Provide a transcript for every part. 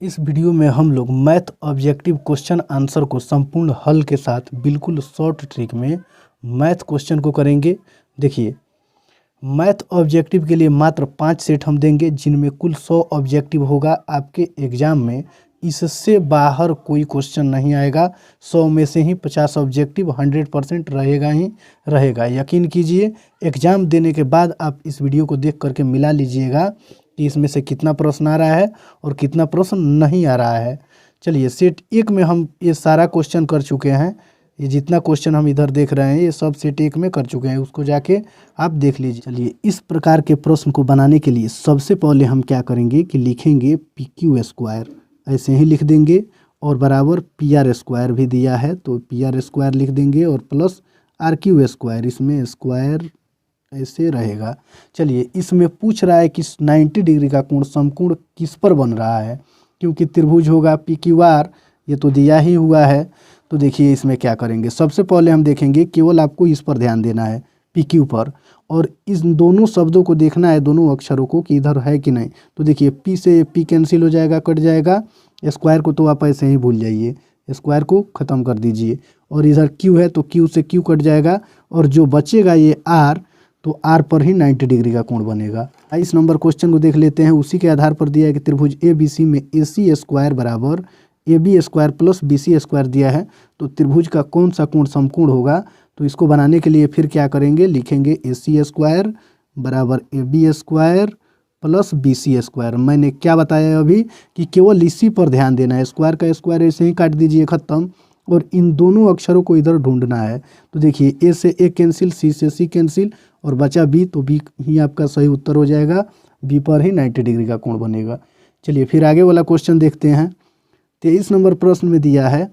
इस वीडियो में हम लोग मैथ ऑब्जेक्टिव क्वेश्चन आंसर को संपूर्ण हल के साथ बिल्कुल शॉर्ट ट्रिक में मैथ क्वेश्चन को करेंगे। देखिए, मैथ ऑब्जेक्टिव के लिए मात्र 5 सेट हम देंगे जिनमें कुल 100 ऑब्जेक्टिव होगा। आपके एग्जाम में इससे बाहर कोई क्वेश्चन नहीं आएगा। 100 में से ही 50 ऑब्जेक्टिव 100% रहेगा ही रहेगा। यकीन कीजिए, एग्ज़ाम देने के बाद आप इस वीडियो को देख करके मिला लीजिएगा कि इसमें से कितना प्रश्न आ रहा है और कितना प्रश्न नहीं आ रहा है। चलिए, सेट 1 में हम ये सारा क्वेश्चन कर चुके हैं। ये जितना क्वेश्चन हम इधर देख रहे हैं ये सब सेट 1 में कर चुके हैं, उसको जाके आप देख लीजिए। चलिए, इस प्रकार के प्रश्न को बनाने के लिए सबसे पहले हम क्या करेंगे कि लिखेंगे PQ², ऐसे ही लिख देंगे, और बराबर PR² भी दिया है तो PR² लिख देंगे, और प्लस RQ², इसमें स्क्वायर ऐसे रहेगा। चलिए, इसमें पूछ रहा है कि 90 डिग्री का कोण समकोण किस पर बन रहा है, क्योंकि त्रिभुज होगा PQR, ये तो दिया ही हुआ है। तो देखिए, इसमें क्या करेंगे, सबसे पहले हम देखेंगे, केवल आपको इस पर ध्यान देना है PQ पर, और इस दोनों शब्दों को देखना है, दोनों अक्षरों को, कि इधर है कि नहीं। तो देखिए, P से P कैंसिल हो जाएगा, कट जाएगा। स्क्वायर को तो आप ऐसे ही भूल जाइए, स्क्वायर को ख़त्म कर दीजिए, और इधर Q है तो Q से Q कट जाएगा, और जो बचेगा ये R, तो R पर ही 90 डिग्री का कोण बनेगा। इस नंबर क्वेश्चन को देख लेते हैं। उसी के आधार पर दिया है कि त्रिभुज ABC में AC² बराबर AB² प्लस BC² दिया है, तो त्रिभुज का कौन सा कोण समकोण होगा। तो इसको बनाने के लिए फिर क्या करेंगे, लिखेंगे AC² बराबर AB² प्लस BC²। मैंने क्या बताया अभी कि केवल इसी पर ध्यान देना है, स्क्वायर का स्क्वायर ऐसे ही काट दीजिए, ख़त्म। और इन दोनों अक्षरों को इधर ढूंढना है। तो देखिए, A से A कैंसिल, C से C कैंसिल, और बचा B, तो B ही आपका सही उत्तर हो जाएगा। B पर ही 90 डिग्री का कोण बनेगा। चलिए, फिर आगे वाला क्वेश्चन देखते हैं। 23 नंबर प्रश्न में दिया है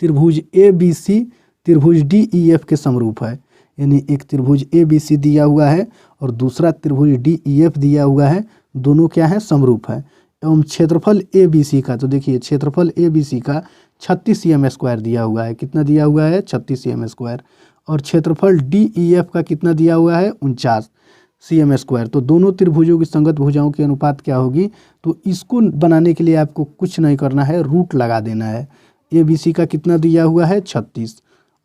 त्रिभुज ABC त्रिभुज DEF के समरूप है, यानी एक त्रिभुज ABC दिया हुआ है और दूसरा त्रिभुज DEF दिया हुआ है, दोनों क्या है, समरूप है। एवं क्षेत्रफल ABC का, तो देखिए क्षेत्रफल ABC का 36 cm² दिया हुआ है। कितना दिया हुआ है, 36 cm²। और क्षेत्रफल DEF का कितना दिया हुआ है, 49 cm²। तो दोनों त्रिभुजों की संगत भुजाओं की अनुपात क्या होगी। तो इसको बनाने के लिए आपको कुछ नहीं करना है, रूट लगा देना है। ABC का कितना दिया हुआ है, 36,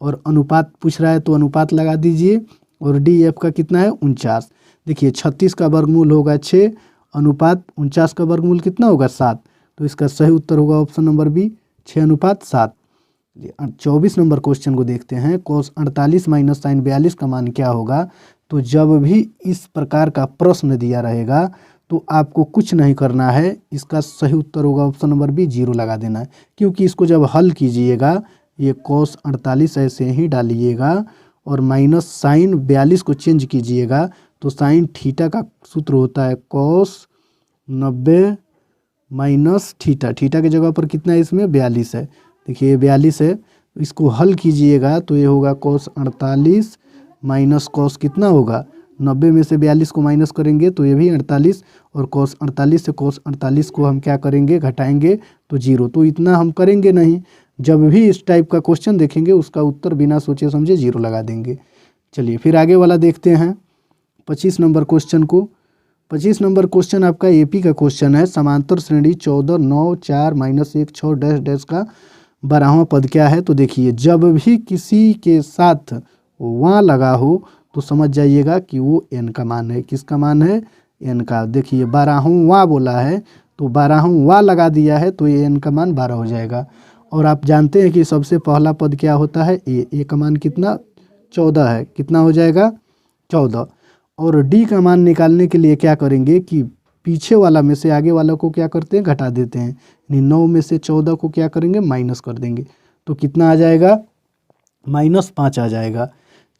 और अनुपात पूछ रहा है तो अनुपात लगा दीजिए, और DEF का कितना है, 49। देखिए, 36 का वर्गमूल होगा 6, अनुपात 49 का वर्गमूल कितना होगा, 7। तो इसका सही उत्तर होगा ऑप्शन नंबर बी, 6:7। 24 नंबर क्वेश्चन को देखते हैं। cos 48 माइनस sin 42 का मान क्या होगा। तो जब भी इस प्रकार का प्रश्न दिया रहेगा तो आपको कुछ नहीं करना है, इसका सही उत्तर होगा ऑप्शन नंबर बी, 0 लगा देना है। क्योंकि इसको जब हल कीजिएगा, ये cos 48 ऐसे ही डालिएगा, और माइनस sin 42 को चेंज कीजिएगा, तो sin थीटा का सूत्र होता है cos 90 माइनस थीटा। थीटा की जगह पर कितना है, इसमें 42 है। देखिए, ये 42 है, इसको हल कीजिएगा तो ये होगा cos 48 माइनस cos कितना होगा, 90 में से 42 को माइनस करेंगे तो ये भी 48, और cos 48 से cos 48 को हम क्या करेंगे, घटाएंगे तो 0। तो इतना हम करेंगे नहीं, जब भी इस टाइप का क्वेश्चन देखेंगे उसका उत्तर बिना सोचे समझे 0 लगा देंगे। चलिए, फिर आगे वाला देखते हैं 25 नंबर क्वेश्चन को। 25 नंबर क्वेश्चन आपका AP का क्वेश्चन है। समांतर श्रेणी 14 9 4 -1 6 डैश डैश का 12वां पद क्या है। तो देखिए, जब भी किसी के साथ वहाँ लगा हो तो समझ जाइएगा कि वो n का मान है। किसका मान है, n का। देखिए, 12वां बोला है तो 12वां लगा दिया है, तो ये n का मान 12 हो जाएगा। और आप जानते हैं कि सबसे पहला पद क्या होता है, a का मान कितना, 14 है। कितना हो जाएगा, 14। और d का मान निकालने के लिए क्या करेंगे कि पीछे वाला में से आगे वाला को क्या करते हैं, घटा देते हैं, यानी 9 में से 14 को क्या करेंगे, माइनस कर देंगे। तो कितना आ जाएगा, -5 आ जाएगा।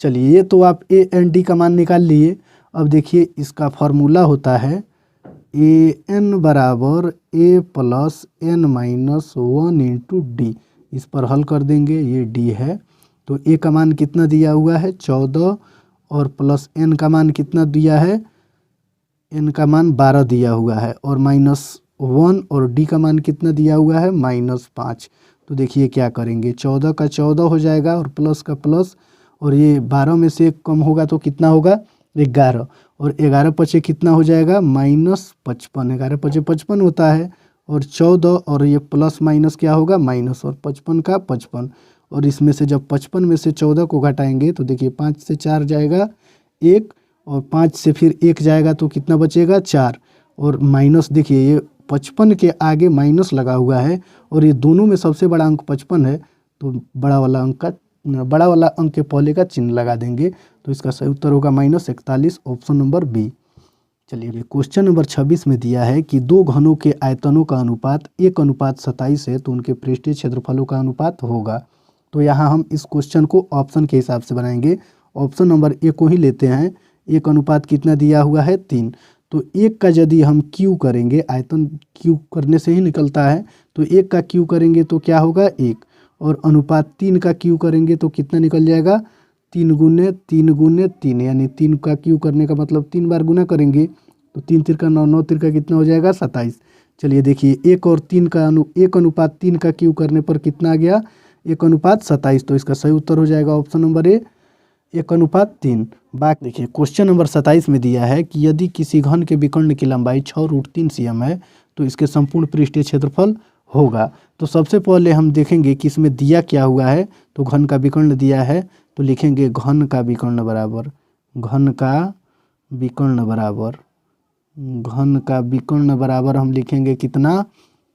चलिए, ये तो आप a and d का मान निकाल लिए। अब देखिए, इसका फॉर्मूला होता है an बराबर a plus n minus 1 into D. इस पर हल कर देंगे, ये d है। तो a का मान कितना दिया हुआ है, 14, और प्लस n का मान कितना दिया है, n का मान 12 दिया हुआ है, और -1, और d का मान कितना दिया हुआ है, -5। तो देखिए क्या करेंगे, 14 का 14 हो जाएगा, और प्लस का प्लस, और ये 12 में से 1 कम होगा तो कितना होगा, 11, और 11 पचे कितना हो जाएगा, -55। 11 पचे 55 होता है, और 14 और ये प्लस माइनस क्या होगा माइनस, और 55 का 55, और इसमें से जब 55 में से 14 को घटाएंगे तो देखिए 5 से 4 जाएगा 1, और 5 से फिर 1 जाएगा तो कितना बचेगा 4, और माइनस देखिए ये 55 के आगे माइनस लगा हुआ है, और ये दोनों में सबसे बड़ा अंक 55 है, तो बड़ा वाला अंक के पहले का चिन्ह लगा देंगे, तो इसका सही उत्तर होगा -41, ऑप्शन नंबर बी। चलिए क्वेश्चन नंबर 26 में दिया है कि दो घनों के आयतनों का अनुपात 1:27 है, तो उनके पृष्ठीय क्षेत्रफलों का अनुपात होगा। तो यहाँ हम इस क्वेश्चन को ऑप्शन के हिसाब से बनाएंगे। ऑप्शन नंबर ए को ही लेते हैं। 1 अनुपात कितना दिया हुआ है 3, तो 1 का यदि हम क्यू करेंगे, आयतन क्यू करने से ही निकलता है, तो 1 का क्यू करेंगे तो क्या होगा 1, और अनुपात 3 का क्यू करेंगे तो कितना निकल जाएगा 3 गुने 3 गुने 3, यानी 3 का क्यू करने का मतलब 3 बार गुना करेंगे, तो 3 तिरका 9, 9 तिरका कितना हो जाएगा 27। चलिए देखिए 1 और 3 का 1 अनुपात 3 का क्यू करने पर कितना आ गया 1:27, तो इसका सही उत्तर हो जाएगा ऑप्शन नंबर ए 1:3। बाकी देखिए क्वेश्चन नंबर 27 में दिया है कि यदि किसी घन के विकर्ण की लंबाई 6√3 cm है तो इसके संपूर्ण पृष्ठीय क्षेत्रफल होगा। तो सबसे पहले हम देखेंगे कि इसमें दिया क्या हुआ है, तो घन का विकर्ण दिया है, तो लिखेंगे घन का विकर्ण बराबर हम लिखेंगे कितना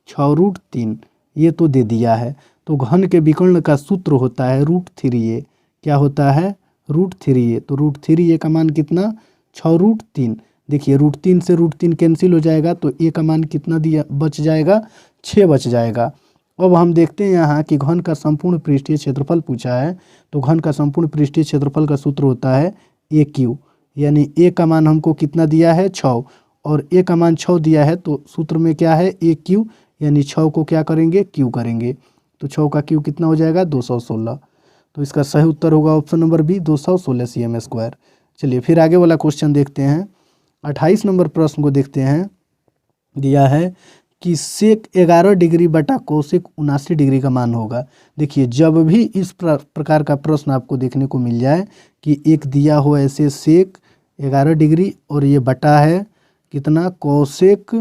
6√3, ये तो दे दिया है। तो घन के विकर्ण का सूत्र होता है √3a, क्या होता है √3a, तो √3a का मान कितना 6√3। देखिए √3 से √3 कैंसिल हो जाएगा, तो a का मान कितना दिया बच जाएगा 6 बच जाएगा। अब हम देखते हैं यहाँ कि घन का संपूर्ण पृष्ठीय क्षेत्रफल पूछा है, तो घन का संपूर्ण पृष्ठीय क्षेत्रफल का सूत्र होता है AQ, यानी a का मान हमको कितना दिया है 6, और a का मान 6 दिया है, तो सूत्र में क्या है AQ, यानी 6 को क्या करेंगे Q करेंगे, तो 6 का Q कितना हो जाएगा 216, तो इसका सही उत्तर होगा ऑप्शन नंबर बी 216 cm²। चलिए फिर आगे वाला क्वेश्चन देखते हैं। 28 नंबर प्रश्न को देखते हैं। दिया है कि सेक 11 डिग्री बटा कोसेक 79 डिग्री का मान होगा। देखिए जब भी इस प्रकार का प्रश्न आपको देखने को मिल जाए कि एक दिया हो ऐसे सेक 11 डिग्री और ये बटा है कितना कोसेक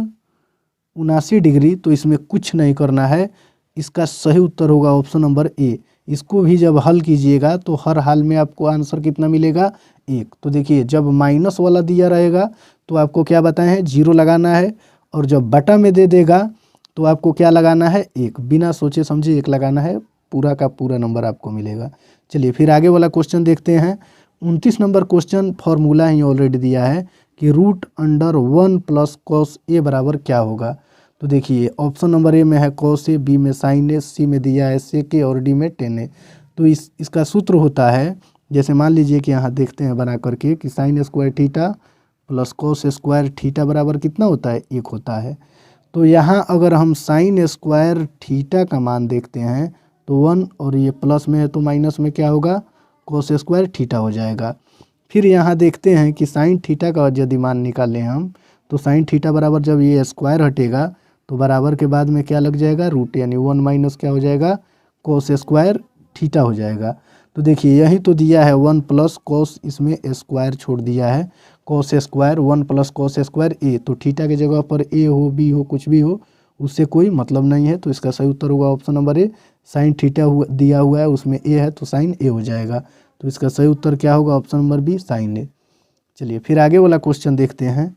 79 डिग्री, तो इसमें कुछ नहीं करना है, इसका सही उत्तर होगा ऑप्शन नंबर ए। इसको भी जब हल कीजिएगा तो हर हाल में आपको आंसर कितना मिलेगा 1। तो देखिए जब माइनस वाला दिया रहेगा तो आपको क्या बताए हैं 0 लगाना है, और जब बटा में दे देगा तो आपको क्या लगाना है 1, बिना सोचे समझे 1 लगाना है, पूरा का पूरा नंबर आपको मिलेगा। चलिए फिर आगे वाला क्वेश्चन देखते हैं। 29 नंबर क्वेश्चन फॉर्मूला ही ऑलरेडी दिया है कि √1 + cos a बराबर क्या होगा। तो देखिए ऑप्शन नंबर ए में है cos a, बी में sin a, सी में दिया है sec a और डी में tan a। तो इसका सूत्र होता है, जैसे मान लीजिए कि यहाँ देखते हैं बना करके कि sin² थीटा + cos² थीटा बराबर कितना होता है 1 होता है। तो यहाँ अगर हम sin² थीटा का मान देखते हैं तो 1, और ये प्लस में है तो माइनस में क्या होगा cos² थीटा हो जाएगा। फिर यहाँ देखते हैं कि sin थीटा का यदि मान निकालें हम, तो sin थीटा बराबर जब ये स्क्वायर हटेगा तो बराबर के बाद में क्या लग जाएगा रूट, यानी 1 माइनस क्या हो जाएगा cos² थीटा हो जाएगा। तो देखिए यही तो दिया है 1 + cos, इसमें स्क्वायर छोड़ दिया है cos² 1 + cos² a, तो थीटा की जगह पर a हो b हो कुछ भी हो उससे कोई मतलब नहीं है, तो इसका सही उत्तर होगा option number A. sin theta दिया हुआ है उसमें a है तो sin a हो जाएगा, तो इसका सही उत्तर क्या होगा option number B sin a। चलिए फिर आगे वाला क्वेश्चन देखते हैं।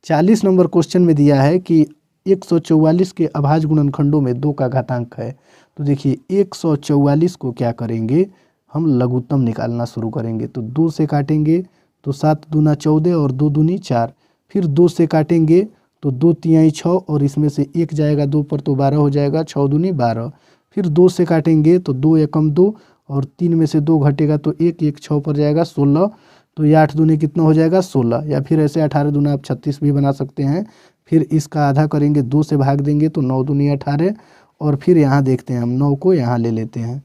40 नंबर क्वेश्चन में दिया है कि 144 के अभाज्य गुणनखंडों में 2 का घातांक है। तो देखिए 144 को क्या करेंगे हम लघुत्तम निकालना शुरू करेंगे, तो 2 से काटेंगे तो 7 दूना 14 और 2 दूनी 4, फिर 2 से काटेंगे तो 2 तिहाई 6 और इसमें से 1 जाएगा 2 पर तो 12 हो जाएगा, 6 दूनी 12, फिर 2 से काटेंगे तो 2 एकम 2 और 3 में से 2 घटेगा तो 1, 1 6 पर जाएगा 16, तो ये 8 दूनी कितना हो जाएगा 16, या फिर ऐसे 18 दूना आप 36 भी बना सकते हैं। फिर इसका आधा करेंगे 2 से भाग देंगे तो 9 दूनी 18, और फिर यहाँ देखते हैं हम 9 को यहाँ ले लेते हैं,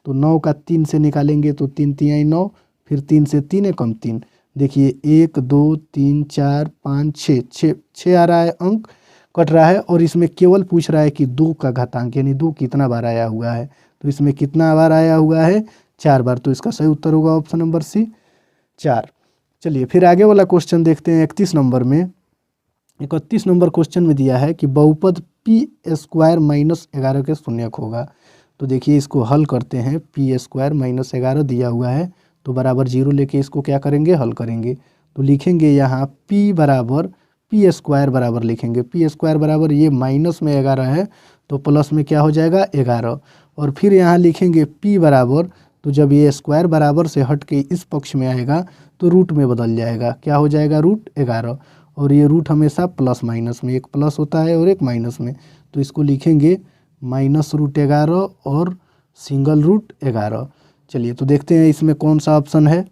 तो 9 का 3 से निकालेंगे तो 3 तिहाई 9, फिर 3 से 3 एकम 3, देखिए 1 2 3 4 5 6 आ रहा है, अंक कट रहा है, और इसमें केवल पूछ रहा है कि 2 का घातांक यानी 2 कितना बार आया हुआ है, तो इसमें कितना बार आया हुआ है 4 बार, तो इसका सही उत्तर होगा ऑप्शन नंबर सी 4। चलिए फिर आगे वाला क्वेश्चन देखते हैं। 31 नंबर में 31 नंबर क्वेश्चन में दिया है कि बहुपद पी स्क्वायर माइनस 11 के शून्यक होगा। तो देखिए इसको हल करते हैं। पी स्क्वायर माइनस 11 दिया हुआ है तो बराबर 0 लेके इसको क्या करेंगे, हल करेंगे। तो लिखेंगे यहाँ p बराबर पी स्क्वायर बराबर लिखेंगे पी स्क्वायर बराबर ये माइनस में 11 है तो प्लस में क्या हो जाएगा 11, और फिर यहाँ लिखेंगे p बराबर, तो जब ये स्क्वायर बराबर से हट के इस पक्ष में आएगा तो रूट में बदल जाएगा, क्या हो जाएगा रूट 11, और ये रूट हमेशा प्लस माइनस में, एक प्लस होता है और एक माइनस में, तो इसको लिखेंगे माइनस रूट 11 और सिंगल रूट 11। चलिए तो देखते हैं इसमें कौन सा ऑप्शन है।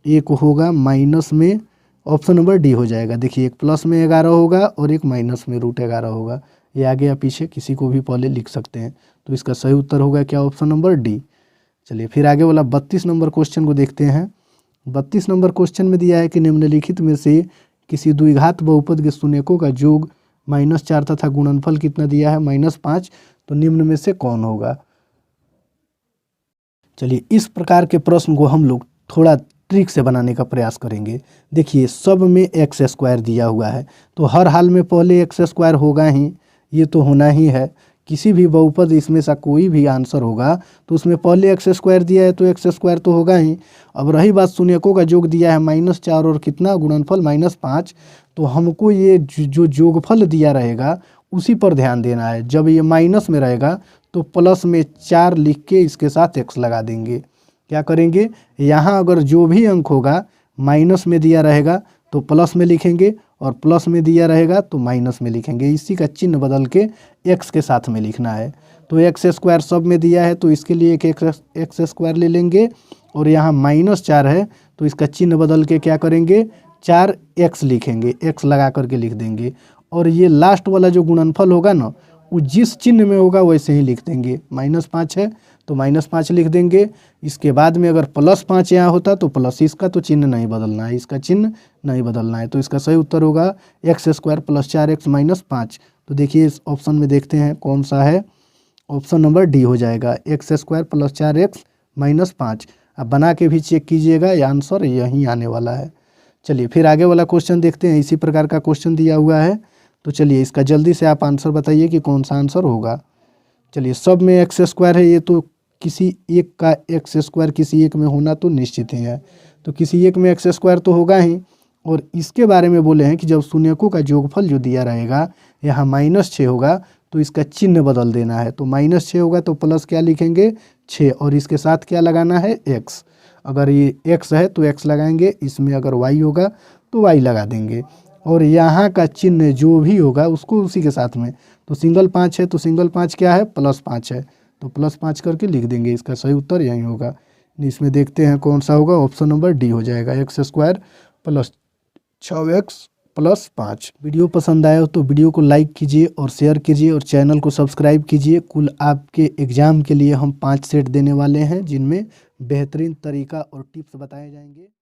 एक होगा माइनस में, ऑप्शन नंबर डी हो जाएगा। देखिए एक प्लस में 11 होगा और एक माइनस में रूट 11 होगा, ये आगे या पीछे किसी को भी पहले लिख सकते हैं। तो इसका सही उत्तर होगा क्या, ऑप्शन नंबर डी। चलिए फिर आगे वाला 32 नंबर क्वेश्चन को देखते हैं। 32 नंबर क्वेश्चन में दिया है कि निम्नलिखित में से किसी द्विघात बहुपद के शून्यकों का योग -4 तथा गुणनफल कितना दिया है -5, तो निम्न में से कौन होगा। चलिए इस प्रकार के प्रश्न को हम लोग थोड़ा ट्रिक से बनाने का प्रयास करेंगे। देखिए सब में एक्स स्क्वायर दिया हुआ है तो हर हाल में पहले एक्स स्क्वायर होगा ही, ये तो होना ही है। किसी भी बहुपद इसमें से कोई भी आंसर होगा तो उसमें पहले एक्स स्क्वायर दिया है तो एक्स स्क्वायर तो होगा ही। अब रही बात शून्यकों का योग दिया है -4 और कितना गुणनफल -5, तो हमको ये जो योगफल दिया रहेगा उसी पर ध्यान देना है। जब ये माइनस में रहेगा तो प्लस में 4 लिख के इसके साथ एक्स लगा देंगे। क्या करेंगे, यहाँ अगर जो भी अंक होगा माइनस में दिया रहेगा तो प्लस में लिखेंगे और प्लस में दिया रहेगा तो माइनस में लिखेंगे। इसी का चिन्ह बदल के एक्स के साथ में लिखना है। तो एक्स स्क्वायर सब में दिया है तो इसके लिए एक एक्स स्क्वायर ले लेंगे, और यहाँ -4 है तो इसका चिन्ह बदल के क्या करेंगे 4x लिखेंगे, x लगा करके लिख देंगे। और ये लास्ट वाला जो गुणनफल होगा ना वो जिस चिन्ह में होगा वैसे ही लिख देंगे। -5 है तो -5 लिख देंगे। इसके बाद में अगर +5 यहाँ होता तो प्लस, इसका तो चिन्ह नहीं बदलना है, इसका चिन्ह नहीं बदलना है। तो इसका सही उत्तर होगा x स्क्वायर + 4x - 5। तो देखिए इस ऑप्शन में देखते हैं कौन सा है, ऑप्शन नंबर डी हो जाएगा x स्क्वायर + 4x - 5। अब बना के भी चेक कीजिएगा, ये आंसर यहीं आने वाला है। चलिए फिर आगे वाला क्वेश्चन देखते हैं। इसी प्रकार का क्वेश्चन दिया हुआ है तो चलिए इसका जल्दी से आप आंसर बताइए कि कौन सा आंसर होगा। चलिए सब में एक्स स्क्वायर है, ये तो किसी एक का एक्स स्क्वायर किसी एक में होना तो निश्चित ही है, तो किसी एक में एक्स स्क्वायर तो होगा ही। और इसके बारे में बोले हैं कि जब शून्यकों का योगफल जो दिया रहेगा यहाँ -6 होगा तो इसका चिन्ह बदल देना है। तो -6 होगा तो प्लस क्या लिखेंगे 6, और इसके साथ क्या लगाना है x। अगर ये x है तो x लगाएंगे, इसमें अगर y होगा तो y लगा देंगे, और यहाँ का चिन्ह जो भी होगा उसको उसी के साथ में। तो सिंगल 5 है तो सिंगल 5 क्या है +5 है तो +5 करके लिख देंगे। इसका सही उत्तर यही होगा। इसमें देखते हैं कौन सा होगा, ऑप्शन नंबर डी हो जाएगा x स्क्वायर + 6x + 5। वीडियो पसंद आया हो तो वीडियो को लाइक कीजिए और शेयर कीजिए और चैनल को सब्सक्राइब कीजिए। कुल आपके एग्ज़ाम के लिए हम 5 सेट देने वाले हैं जिनमें बेहतरीन तरीका और टिप्स बताए जाएंगे।